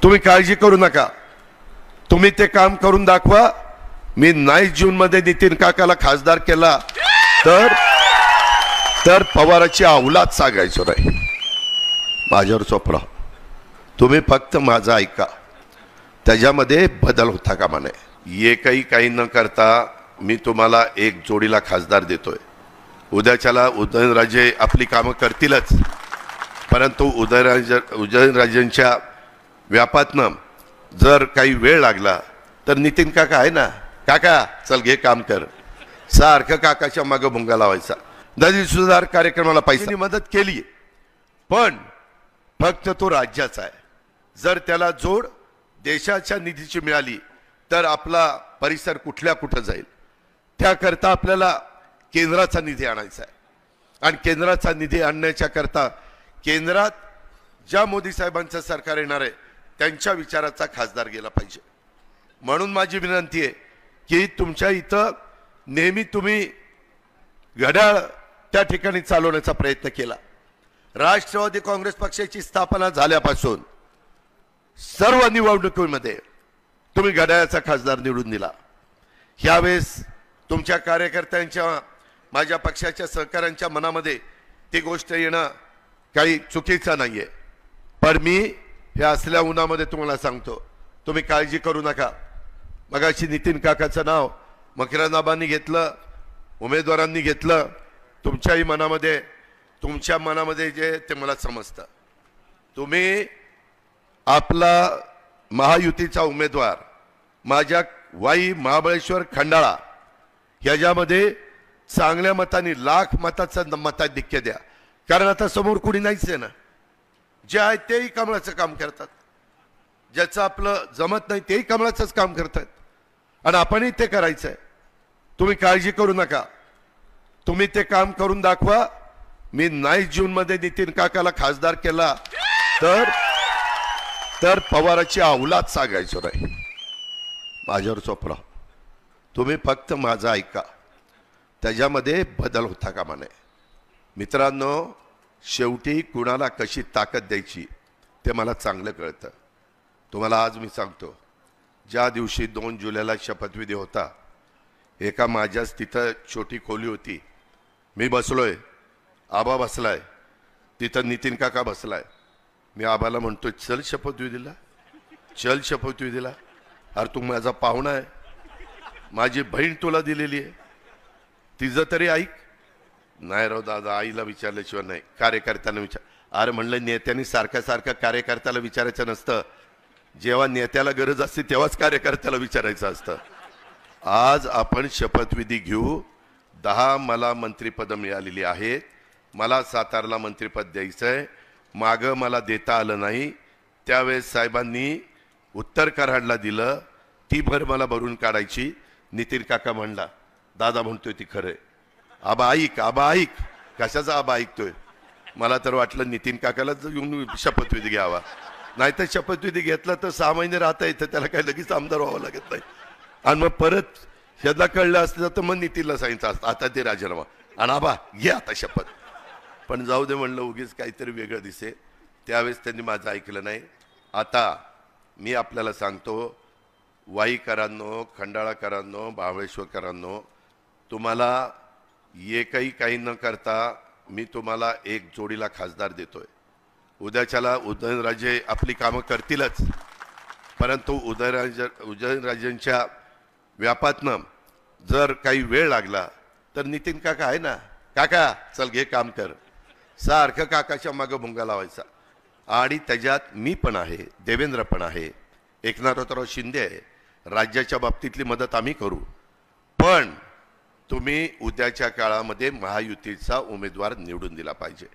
तुम्ही काळजी करू नका, तुम्ही ते काम करून दाखवा। मी 9 जून मध्ये नितीन काकाला खासदार केला तर पवाराची औलाद सांगायचो नाही। माझ्यावर सोपरा, तुम्ही फक्त माझं ऐका, त्याच्यामध्ये बदल होता कामा नये। काही न करता मी तुम्हाला एक जोडीला खासदार देतोय। उद्याच्याला उदयनराजे आपली कामं करतीलच, परंतु उदयनराजेंच्या व्यापातनं जर काही वेळ लागला तर नितीन काका आहे ना, काका चल घे काम कर, सारखं काकाच्या मागे भुंगा लावायचा। नदी सुधार कार्यक्रमाला पैशाची मदत केली, पण फक्त तो राज्याचा आहे। जर त्याला जोड देशाच्या निधीची मिळाली तर आपला परिसर कुठं जाईल। त्याकरता आपल्याला केंद्राचा निधी आणायचा आहे, आणि केंद्राचा निधी आणण्याच्या करता केंद्रात ज्या मोदी साहेबांचं सरकार येणार आहे त्यांच्या विचाराचा खासदार गेला पाहिजे। म्हणून माझी विनंती आहे की तुमच्या इथं नेहमी तुम्ही घड्याळ त्या ठिकाणी चालवण्याचा प्रयत्न केला। राष्ट्रवादी काँग्रेस पक्षाची स्थापना झाल्यापासून सर्व निवडणुकीमध्ये तुम्ही घड्याळाचा खासदार निवडून दिला। यावेळेस तुमच्या कार्यकर्त्यांच्या, माझ्या पक्षाच्या सहकाऱ्यांच्या मनामध्ये ती गोष्ट येणं काही चुकीचं नाहीये, पण मी हे असल्या उन्हामध्ये तुम्हाला सांगतो, तुम्ही काळजी करू नका। मगाशी नितीन काकाचं नाव मकरंदाबांनी घेतलं, उमेदवारांनी घेतलं, तुमच्याही मनामध्ये, तुमच्या मनामध्ये जे ते मला समजतं। तुम्ही आपला महायुतीचा उमेदवार माझ्या वाई, महाबळेश्वर, खंडाळा ह्याच्यामध्ये चांगल्या मताने, लाख मताचं मताधिक्य द्या, कारण आता समोर कुणी नाहीच आहे ना। जे आहे तेही कमळाचं काम करतात, ज्याचं आपलं जमत नाही तेही कमळाचंच काम करतात, आणि आपणही ते करायचं आहे। तुम्ही काळजी करू नका, तुम्ही ते काम करून दाखवा। मी 9 जून मध्ये नितीन काकाला खासदार केला तर पवाराची औलाद सांगायचो नाही। माझ्यावर सोपरा, तुम्ही फक्त माझं ऐका, त्याच्यामध्ये बदल होता कामा नये। मित्रांनो, शेवटी कुणाला कशी ताकद द्यायची ते मला चांगलं कळतं। तुम्हाला आज मी सांगतो, ज्या दिवशी 2 जुलैला शपथविधी होता, एका माझ्याच तिथं छोटी खोली होती, मी बसलोय, आबा बसलाय, तिथं नितीन काका बसलाय। मी आबाला म्हणतो, चल शपथविधीला, चल शपथविधीला। अरे तू माझा पाहुणा आहे, माझी बहीण तुला दिलेली आहे, तिचं तरी ऐक। नाही राव दादा, आईला विचारल्याशिवाय नाही, कार्यकर्त्यांना विचार। अरे म्हणलं, नेत्यांनी सारखं कार्यकर्त्याला विचारायचं नसतं, जेव्हा नेत्याला गरज असते तेव्हाच कार्यकर्त्याला विचारायचं असतं। आज आपण शपथविधी घेऊ। 10 मला मंत्रिपद मिळालेली आहेत, मला सातारला मंत्रिपद द्यायचंय, मागं मला देता आलं नाही, त्यावेळेस साहेबांनी उत्तर कराडला दिलं, ती भर मला भरून काढायची। नितीन काका म्हणला, दादा म्हणतोय ती खरंय, आबा ऐक, आबा ऐक। कशाचा आबा ऐकतोय? मला तर वाटलं नितीन काकालाच येऊन शपथविधी घ्यावा, नाही तर शपथविधी घेतला तर 6 महिने राहता येतं, त्याला काही लगेच आमदार व्हावं लागत नाही। आणि मग परत ह्याला कळलं असतं तर मग नितीनला सांगितलं असतं, आता ते राजीनामा, आणि आबा घे आता शपथ। पण जाऊ दे म्हणलं, उगीच काहीतरी वेगळं दिसे, त्यावेळेस त्यांनी माझं ऐकलं नाही। आता मी आपल्याला सांगतो, वाईकरांनो, खंडाळाकरांनो, महाबळेश्वरकरांनो, तुम्हाला काही न करता मी तुम्हाला एक जोडीला खासदार देतोय। उद्याच्याला उदयनराजे आपली कामं करतीलच, परंतु उदयनराजेंच्या व्यापातनं जर काही वेळ लागला तर नितीन काका आहे ना, काका चल घे काम कर, सारखं काकाच्या मागे भुंगा लावायचा। आणि त्याच्यात मी पण आहे, देवेंद्र पण आहे, एकनाथराव शिंदे आहे, राज्याच्या बाबतीतली मदत आम्ही करू, पण तुम्ही उद्याच्या काळामध्ये महायुतीचा उमेदवार निवडून दिला पाहिजे।